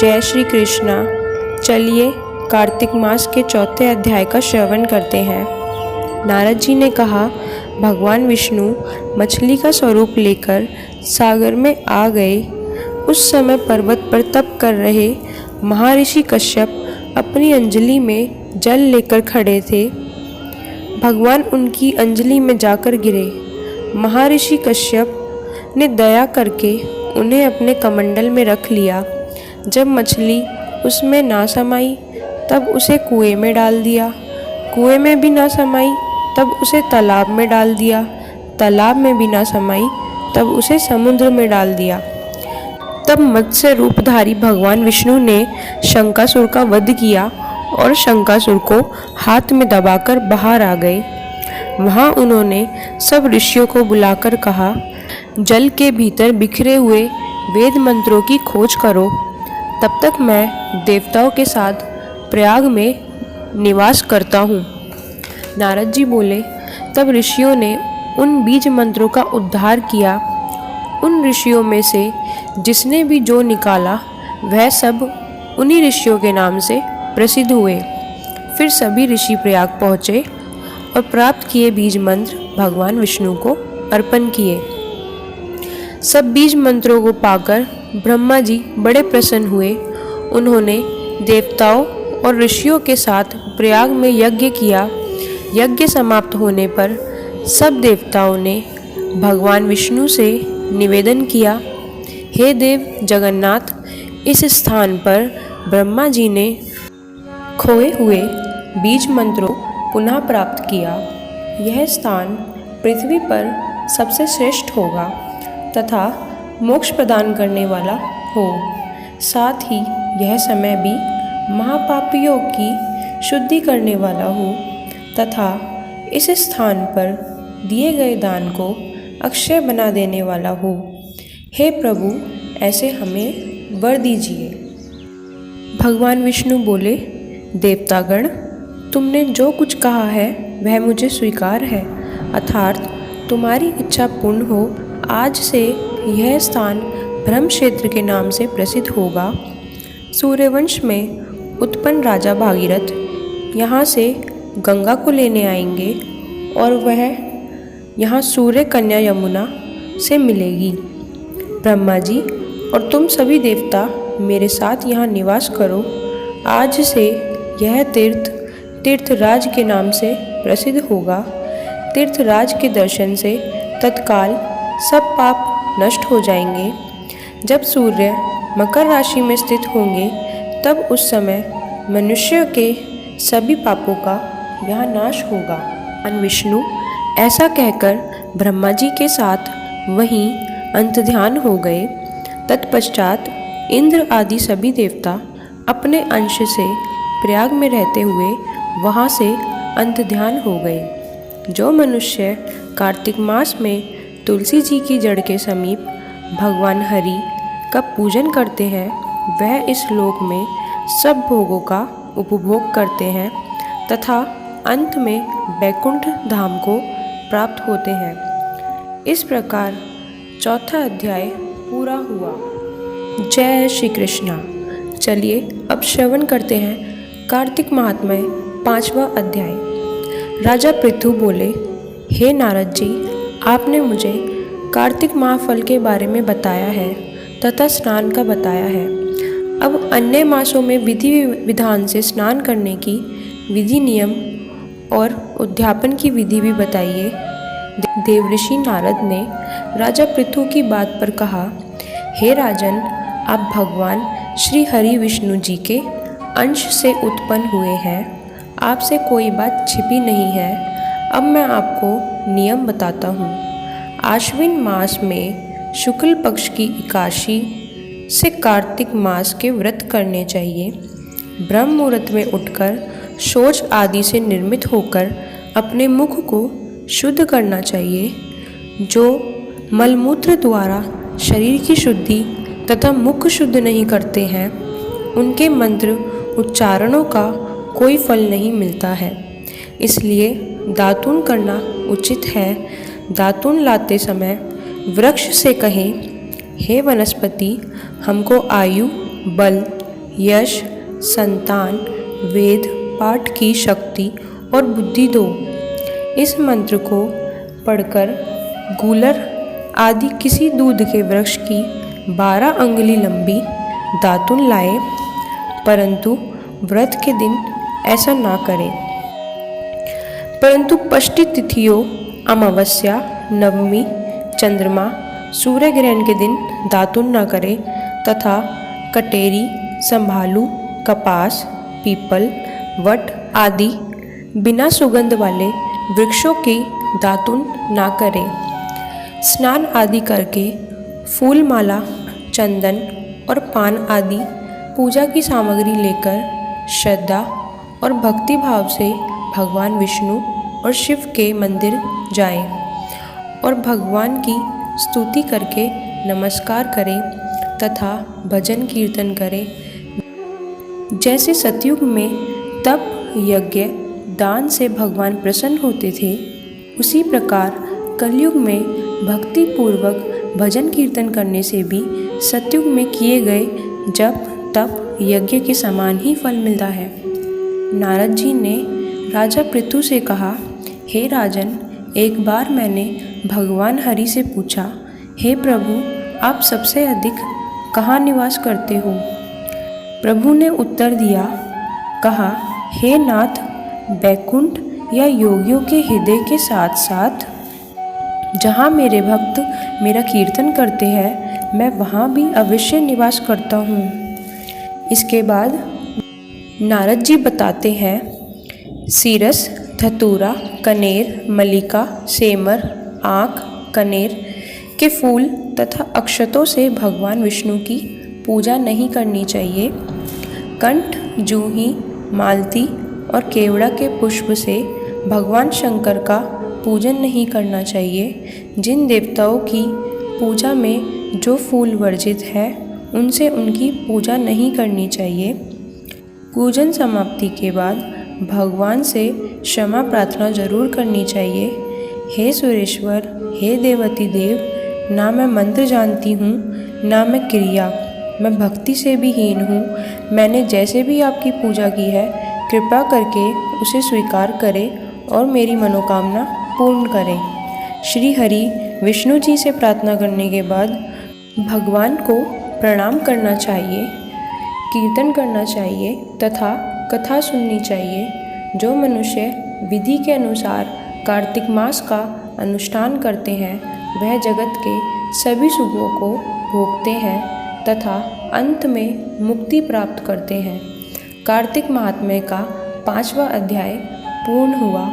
जय श्री कृष्णा। चलिए कार्तिक मास के चौथे अध्याय का श्रवण करते हैं। नारद जी ने कहा, भगवान विष्णु मछली का स्वरूप लेकर सागर में आ गए। उस समय पर्वत पर तप कर रहे महर्षि कश्यप अपनी अंजलि में जल लेकर खड़े थे। भगवान उनकी अंजलि में जाकर गिरे। महर्षि कश्यप ने दया करके उन्हें अपने कमंडल में रख लिया। जब मछली उसमें ना समाई तब उसे कुएं में डाल दिया। कुएं में भी ना समाई तब उसे तालाब में डाल दिया। तालाब में भी ना समाई तब उसे समुद्र में डाल दिया। तब मत्स्य रूपधारी भगवान विष्णु ने शंकासुर का वध किया और शंकासुर को हाथ में दबाकर बाहर आ गए। वहाँ उन्होंने सब ऋषियों को बुलाकर कहा, जल के भीतर बिखरे हुए वेद मंत्रों की खोज करो। तब तक मैं देवताओं के साथ प्रयाग में निवास करता हूँ। नारद जी बोले, तब ऋषियों ने उन बीज मंत्रों का उद्धार किया। उन ऋषियों में से जिसने भी जो निकाला वह सब उन्हीं ऋषियों के नाम से प्रसिद्ध हुए। फिर सभी ऋषि प्रयाग पहुँचे और प्राप्त किए बीज मंत्र भगवान विष्णु को अर्पण किए। सब बीज मंत्रों को पाकर ब्रह्मा जी बड़े प्रसन्न हुए। उन्होंने देवताओं और ऋषियों के साथ प्रयाग में यज्ञ किया। यज्ञ समाप्त होने पर सब देवताओं ने भगवान विष्णु से निवेदन किया, हे देव जगन्नाथ, इस स्थान पर ब्रह्मा जी ने खोए हुए बीज मंत्रों पुनः प्राप्त किया। यह स्थान पृथ्वी पर सबसे श्रेष्ठ होगा तथा मोक्ष प्रदान करने वाला हो। साथ ही यह समय भी महापापियों की शुद्धि करने वाला हो तथा इस स्थान पर दिए गए दान को अक्षय बना देने वाला हो। हे प्रभु, ऐसे हमें वर दीजिए। भगवान विष्णु बोले, देवतागण, तुमने जो कुछ कहा है वह मुझे स्वीकार है। अर्थात तुम्हारी इच्छा पूर्ण हो। आज से यह स्थान ब्रह्म क्षेत्र के नाम से प्रसिद्ध होगा। सूर्यवंश में उत्पन्न राजा भागीरथ यहाँ से गंगा को लेने आएंगे और वह यहाँ सूर्य कन्या यमुना से मिलेगी। ब्रह्मा जी और तुम सभी देवता मेरे साथ यहाँ निवास करो। आज से यह तीर्थराज के नाम से प्रसिद्ध होगा। तीर्थराज के दर्शन से तत्काल सब पाप नष्ट हो जाएंगे। जब सूर्य मकर राशि में स्थित होंगे तब उस समय मनुष्य के सभी पापों का यहाँ नाश होगा। भगवान विष्णु ऐसा कहकर ब्रह्मा जी के साथ वहीं अंतर्ध्यान हो गए। तत्पश्चात इंद्र आदि सभी देवता अपने अंश से प्रयाग में रहते हुए वहाँ से अंतर्ध्यान हो गए। जो मनुष्य कार्तिक मास में तुलसी जी की जड़ के समीप भगवान हरि का पूजन करते हैं वह इस लोक में सब भोगों का उपभोग करते हैं तथा अंत में वैकुंठ धाम को प्राप्त होते हैं। इस प्रकार चौथा अध्याय पूरा हुआ। जय श्री कृष्णा। चलिए अब श्रवण करते हैं कार्तिक महात्म्य 5वां अध्याय। राजा पृथु बोले, हे नारद जी, आपने मुझे कार्तिक महाफल के बारे में बताया है तथा स्नान का बताया है। अब अन्य मासों में विधि विधान से स्नान करने की विधि नियम और उद्यापन की विधि भी बताइए। देवऋषि नारद ने राजा पृथु की बात पर कहा, हे राजन, आप भगवान श्री हरि विष्णु जी के अंश से उत्पन्न हुए हैं। आपसे कोई बात छिपी नहीं है। अब मैं आपको नियम बताता हूँ। आश्विन मास में शुक्ल पक्ष की एकादशी से कार्तिक मास के व्रत करने चाहिए। ब्रह्म मुहूर्त में उठकर शौच आदि से निर्मित होकर अपने मुख को शुद्ध करना चाहिए। जो मलमूत्र द्वारा शरीर की शुद्धि तथा मुख शुद्ध नहीं करते हैं उनके मंत्र उच्चारणों का कोई फल नहीं मिलता है। इसलिए दातून करना उचित है। दातून लाते समय वृक्ष से कहें, हे वनस्पति, हमको आयु, बल, यश, संतान, वेद पाठ की शक्ति और बुद्धि दो। इस मंत्र को पढ़कर गूलर आदि किसी दूध के वृक्ष की 12 अंगुली लंबी दातुन लाए, परंतु व्रत के दिन ऐसा ना करें। परंतु षष्ठी तिथियों, अमावस्या, नवमी, चंद्रमा, सूर्य ग्रहण के दिन दातुन न करें तथा कटेरी, संभालू, कपास, पीपल, वट आदि बिना सुगंध वाले वृक्षों की दातुन ना करें। स्नान आदि करके फूल माला, चंदन और पान आदि पूजा की सामग्री लेकर श्रद्धा और भक्ति भाव से भगवान विष्णु और शिव के मंदिर जाएं और भगवान की स्तुति करके नमस्कार करें तथा भजन कीर्तन करें। जैसे सतयुग में तप, यज्ञ, दान से भगवान प्रसन्न होते थे, उसी प्रकार कलयुग में भक्ति पूर्वक भजन कीर्तन करने से भी सतयुग में किए गए जप, तप, यज्ञ के समान ही फल मिलता है। नारद जी ने राजा पृथु से कहा, हे राजन, एक बार मैंने भगवान हरि से पूछा, हे प्रभु, आप सबसे अधिक कहाँ निवास करते हो? प्रभु ने उत्तर दिया, कहा, हे नाथ, बैकुंठ या योगियों के हृदय के साथ साथ जहाँ मेरे भक्त मेरा कीर्तन करते हैं, मैं वहाँ भी अवश्य निवास करता हूँ। इसके बाद नारद जी बताते हैं, सीरस, धतूरा, कनेर, मल्लिका, सेमर, आँख, कनेर के फूल तथा अक्षतों से भगवान विष्णु की पूजा नहीं करनी चाहिए। कंठ, जूही, मालती और केवड़ा के पुष्प से भगवान शंकर का पूजन नहीं करना चाहिए। जिन देवताओं की पूजा में जो फूल वर्जित है, उनसे उनकी पूजा नहीं करनी चाहिए। पूजन समाप्ति के बाद भगवान से क्षमा प्रार्थना जरूर करनी चाहिए। हे सुरेश्वर, हे देवती देव, ना मैं मंत्र जानती हूँ, ना मैं क्रिया, मैं भक्ति से भी हीन हूँ। मैंने जैसे भी आपकी पूजा की है, कृपा करके उसे स्वीकार करें और मेरी मनोकामना पूर्ण करें। श्री हरि विष्णु जी से प्रार्थना करने के बाद भगवान को प्रणाम करना चाहिए, कीर्तन करना चाहिए तथा कथा सुननी चाहिए। जो मनुष्य विधि के अनुसार कार्तिक मास का अनुष्ठान करते हैं, वह जगत के सभी सुखों को भोगते हैं तथा अंत में मुक्ति प्राप्त करते हैं। कार्तिक महात्म्य का 5वां अध्याय पूर्ण हुआ।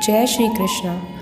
जय श्री कृष्ण।